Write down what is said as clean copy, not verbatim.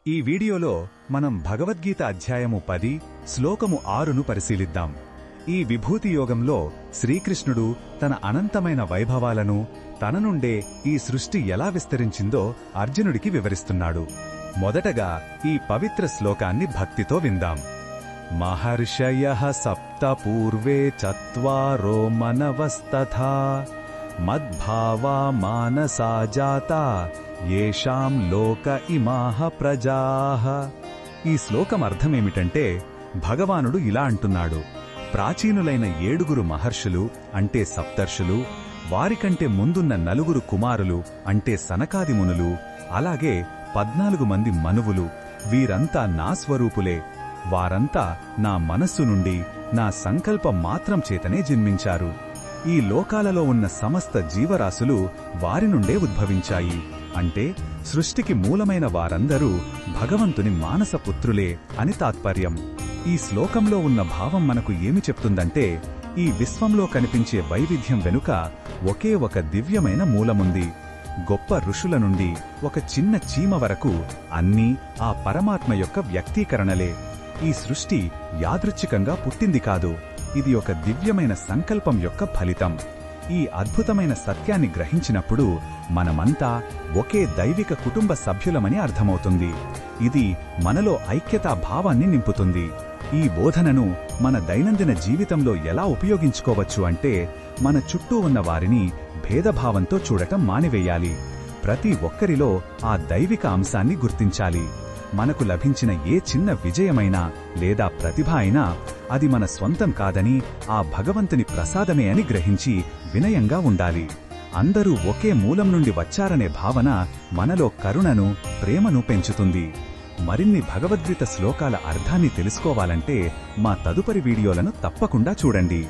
ఈ వీడియోలో మనం భగవద్గీత అధ్యాయము 10 శ్లోకము 6ను పరిశీలిద్దాం. ఈ విభూతి యోగంలో శ్రీకృష్ణుడు తన అనంతమైన వైభవాలను తన నుండే ఈ సృష్టి ఎలా విస్తరించిందో అర్జునుడికి వివరిస్తున్నాడు. మొదటగా ఈ పవిత్ర శ్లోకాన్ని భక్తితో విందాం. మహర్షయః సప్త పూర్వే చత్వారో మనవస్తథా మద్భావా మానసా జాతా యేషాం లోక ఇమాః ప్రజాః. ఈ శ్లోకం అర్థమేమిటంటే, భగవానుడు ఇలా అంటున్నాడు, ప్రాచీనులైన 7 మహర్షులు అంటే సప్తర్షులు, వారికంటే ముందున్న 4 కుమారులు అంటే సనకాదిమునులు, అలాగే 14 మంది మనువులు, వీరంతా నా స్వరూపులే. వారంతా నా మనస్సు నుండి నా సంకల్పం మాత్రం చేతనే జన్మించారు. ఈ లోకాలలో ఉన్న సమస్త జీవరాశులు వారి నుండే ఉద్భవించాయి. అంటే సృష్టికి మూలమైన వారందరూ భగవంతుని మానసపుత్రులే అని తాత్పర్యం. ఈ శ్లోకంలో ఉన్న భావం మనకు ఏమి చెప్తుందంటే, ఈ విశ్వంలో కనిపించే వైవిధ్యం వెనుక ఒకే ఒక దివ్యమైన మూలముంది. గొప్ప ఋషుల నుండి ఒక చిన్న చీమ వరకు అన్నీ ఆ పరమాత్మ యొక్క వ్యక్తీకరణలే. ఈ సృష్టి యాదృచ్ఛికంగా పుట్టింది కాదు, ఇది ఒక దివ్యమైన సంకల్పం యొక్క ఫలితం. ఈ అద్భుతమైన సత్యాన్ని గ్రహించినప్పుడు మనమంతా ఒకే దైవిక కుటుంబ సభ్యులమని అర్థమవుతుంది. ఇది మనలో ఐక్యతా భావాన్ని నింపుతుంది. ఈ బోధనను మన దైనందిన జీవితంలో ఎలా ఉపయోగించుకోవచ్చు అంటే, మన చుట్టూ ఉన్న వారిని భేదభావంతో చూడటం మానివేయాలి. ప్రతి ఒక్కరిలో ఆ దైవిక అంశాన్ని గుర్తించాలి. మనకు లభించిన ఏ చిన్న విజయమైనా లేదా ప్రతిభ అయినా అది మన స్వంతం కాదని, ఆ భగవంతుని ప్రసాదమే అని గ్రహించి వినయంగా ఉండాలి. అందరూ ఒకే మూలం నుండి వచ్చారనే భావన మనలో కరుణను, ప్రేమను పెంచుతుంది. మరిన్ని భగవద్గీత శ్లోకాల అర్థాన్ని తెలుసుకోవాలంటే మా తదుపరి వీడియోలను తప్పకుండా చూడండి.